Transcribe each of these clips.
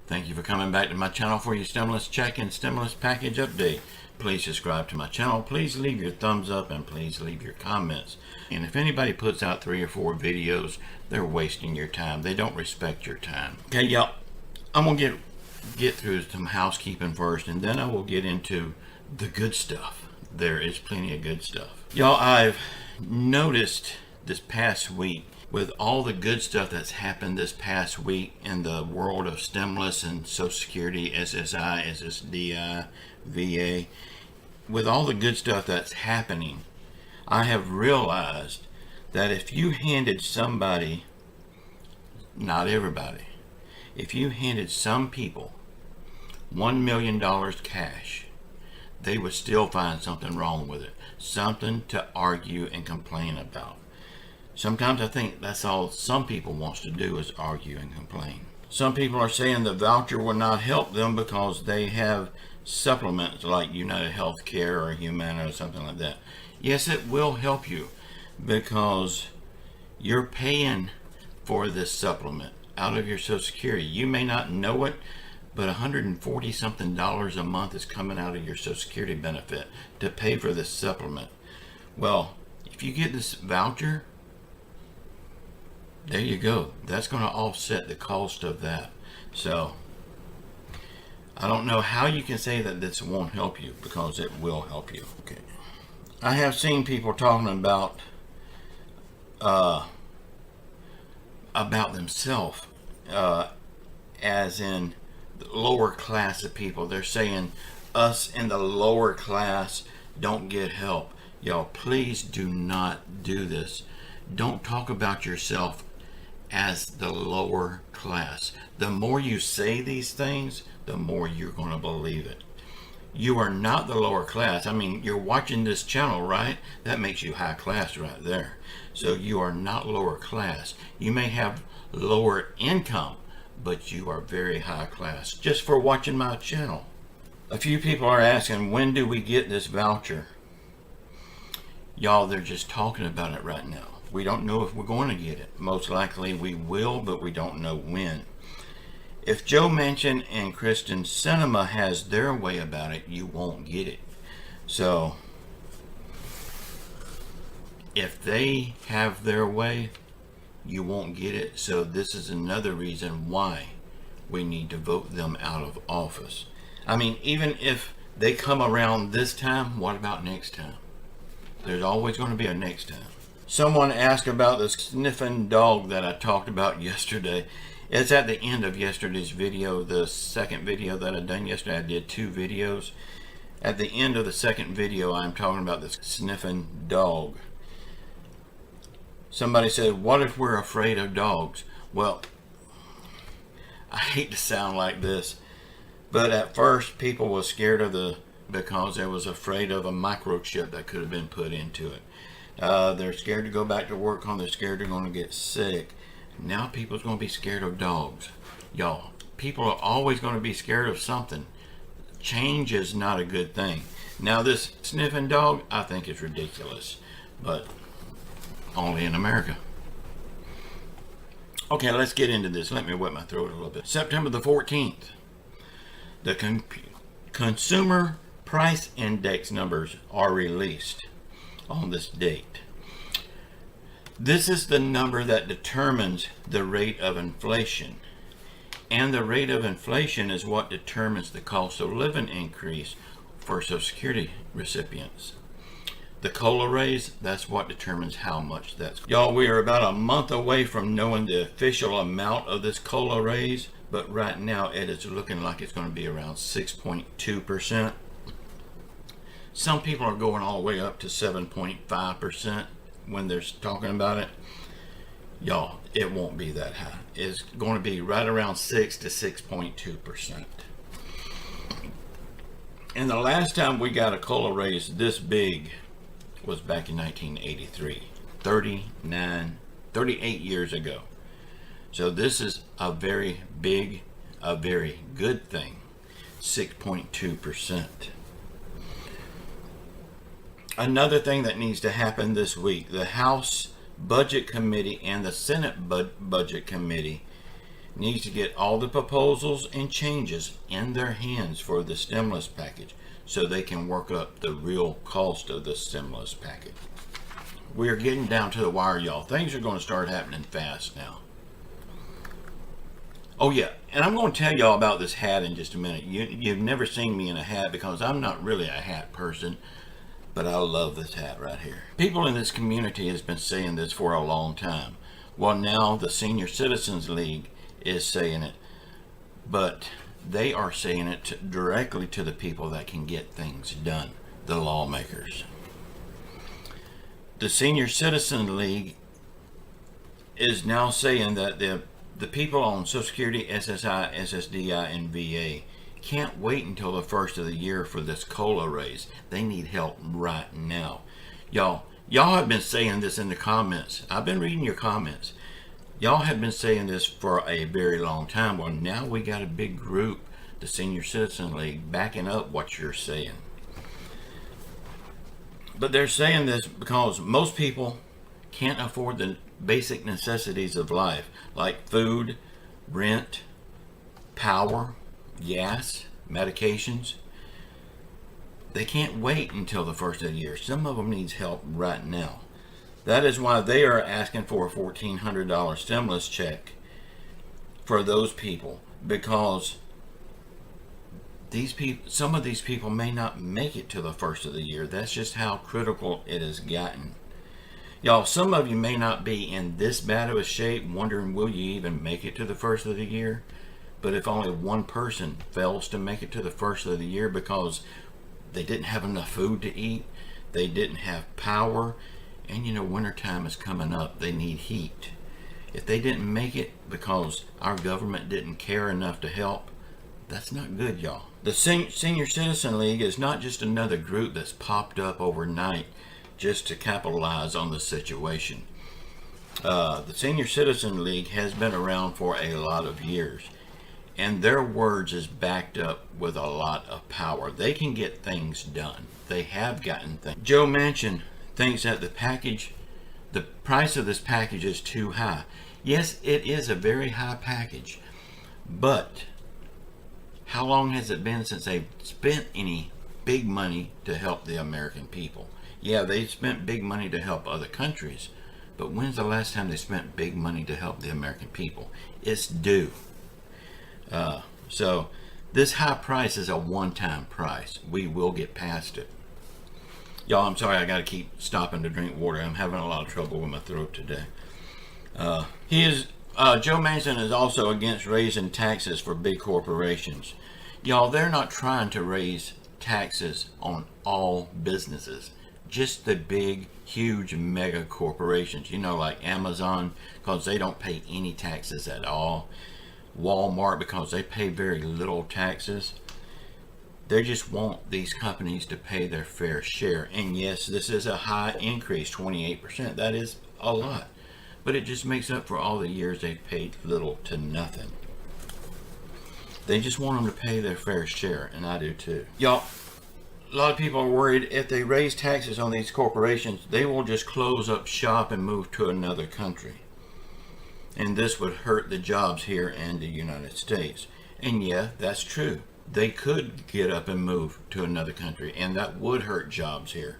Thank you for coming back to my channel for your stimulus check and stimulus package update. Please subscribe to my channel. Please leave your thumbs up and please leave your comments. And if anybody puts out 3 or 4 videos, they're wasting your time. They don't respect your time. Okay, y'all. I'm gonna get through some housekeeping first, and then I will get into the good stuff. There is plenty of good stuff. Y'all, I've noticed this past week, with all the good stuff that's happened this past week in the world of stimulus and Social Security, SSI, SSDI, VA, with all the good stuff that's happening, I have realized that if you handed somebody, not everybody, if you handed some people $1 million cash, they would still find something wrong with it, something to argue and complain about. Sometimes I think that's all some people wants to do is argue and complain. Some people are saying the voucher will not help them because they have supplements like United Healthcare or Humana or something like that. Yes, it will help you because you're paying for this supplement out of your Social Security. You may not know it, but $140 something a month is coming out of your Social Security benefit to pay for this supplement. Well, if you get this voucher, there you go. That's going to offset the cost of that. So I don't know how you can say that this won't help you, because it will help you. Okay. I have seen people talking about themselves, as in the lower class of people. They're saying us in the lower class don't get help. Y'all, please do not do this. Don't talk about yourself as the lower class. The more you say these things, the more you're going to believe it. You are not the lower class. I mean, you're watching this channel, right? That makes you high class right there. So you are not lower class. You may have lower income, but you are very high class just for watching my channel. A few people are asking, when do we get this voucher? Y'all, they're just talking about it right now. We don't know if we're going to get it. Most likely we will, but we don't know when. If Joe Manchin and Kyrsten Sinema has their way about it, you won't get it. So if they have their way, you won't get it. So this is another reason why we need to vote them out of office. I mean, even if they come around this time, what about next time? There's always going to be a next time. Someone asked about the sniffing dog that I talked about yesterday. It's at the end of yesterday's video, the second video that I done yesterday. I did 2 videos. At the end of the second video, I'm talking about this sniffing dog. Somebody said, what if we're afraid of dogs? Well, I hate to sound like this, but at first people were scared of because they was afraid of a microchip that could have been put into it. They're scared to go back to work because they're scared they're going to get sick. Now people's going to be scared of dogs. Y'all, people are always going to be scared of something. Change is not a good thing. Now this sniffing dog, I think is ridiculous, but only in America. Okay, let's get into this. Let me wet my throat a little bit. September the 14th, the Consumer Price Index numbers are released on this date. This is the number that determines the rate of inflation, and the rate of inflation is what determines the cost of living increase for Social Security recipients. The COLA raise, that's what determines how much that's. Y'all, we are about a month away from knowing the official amount of this COLA raise, but right now it is looking like it's going to be around 6.2%. Some people are going all the way up to 7.5% when they're talking about it. Y'all, it won't be that high. It's going to be right around 6 to 6.2%. And the last time we got a COLA raise this big was back in 1983, 38 years ago. So this is a very big, a very good thing, 6.2%. Another thing that needs to happen this week, the House Budget Committee and the Senate Budget Committee needs to get all the proposals and changes in their hands for the stimulus package so they can work up the real cost of the stimulus package. We're getting down to the wire, y'all. Things are going to start happening fast now. Oh yeah, and I'm going to tell y'all about this hat in just a minute. You've never seen me in a hat because I'm not really a hat person, but I love this hat right here. People in this community has been saying this for a long time. Well, now the Senior Citizens League is saying it, but they are saying it directly to the people that can get things done, the lawmakers. The Senior Citizen League is now saying that the people on Social Security, SSI, SSDI, and VA can't wait until the first of the year for this COLA raise. They need help right now. Y'all have been saying this in the comments. I've been reading your comments. Y'all have been saying this for a very long time. Well, now we got a big group, the Senior Citizen League, backing up what you're saying. But they're saying this because most people can't afford the basic necessities of life, like food, rent, power, gas, medications. They can't wait until the first of the year. Some of them needs help right now. That is why they are asking for a $1,400 stimulus check for those people, because these people, some of these people may not make it to the first of the year. That's just how critical it has gotten. Y'all, some of you may not be in this bad of a shape, wondering will you even make it to the first of the year? But if only one person fails to make it to the first of the year because they didn't have enough food to eat, they didn't have power, and you know, wintertime is coming up, they need heat. If they didn't make it because our government didn't care enough to help, that's not good, y'all. The Senior Citizen League is not just another group that's popped up overnight just to capitalize on the situation. The Senior Citizen League has been around for a lot of years, and their words is backed up with a lot of power. They can get things done. They have gotten things. Joe Manchin thinks that the price of this package is too high. Yes, it is a very high package, but how long has it been since they've spent any big money to help the American people? Yeah, they spent big money to help other countries, but when's the last time they spent big money to help the American people? It's due. So this high price is a one-time price. We will get past it. Y'all, I'm sorry, I got to keep stopping to drink water. I'm having a lot of trouble with my throat today. Joe Manchin is also against raising taxes for big corporations. Y'all, they're not trying to raise taxes on all businesses, just the big, huge mega corporations, you know, like Amazon, because they don't pay any taxes at all. Walmart, because they pay very little taxes. They just want these companies to pay their fair share. And yes, this is a high increase, 28%. That is a lot. But it just makes up for all the years they've paid little to nothing. They just want them to pay their fair share, and I do too. Y'all, a lot of people are worried if they raise taxes on these corporations, they will just close up shop and move to another country. And this would hurt the jobs here in the United States. And yeah, that's true. They could get up and move to another country, and that would hurt jobs here.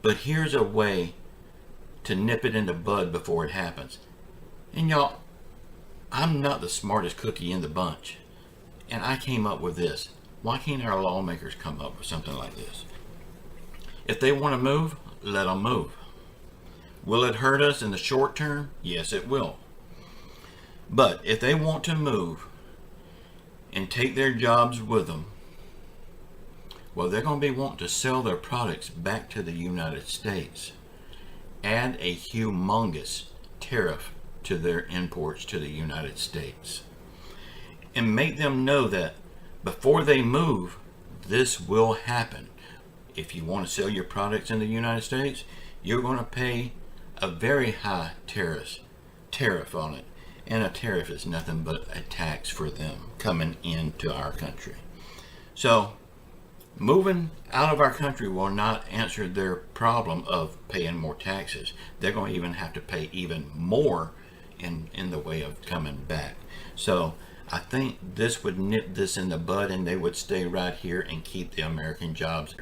But here's a way to nip it in the bud before it happens. And y'all, I'm not the smartest cookie in the bunch, and I came up with this. Why can't our lawmakers come up with something like this? If they want to move, let them move. Will it hurt us in the short term? Yes, it will. But if they want to move and take their jobs with them, well, they're going to be wanting to sell their products back to the United States. Add a humongous tariff to their imports to the United States. And make them know that before they move, this will happen. If you want to sell your products in the United States, you're going to pay a very high tariff on it. And a tariff is nothing but a tax for them coming into our country. So moving out of our country will not answer their problem of paying more taxes. They're going to even have to pay even more in the way of coming back. So I think this would nip this in the bud, and they would stay right here and keep the American jobs.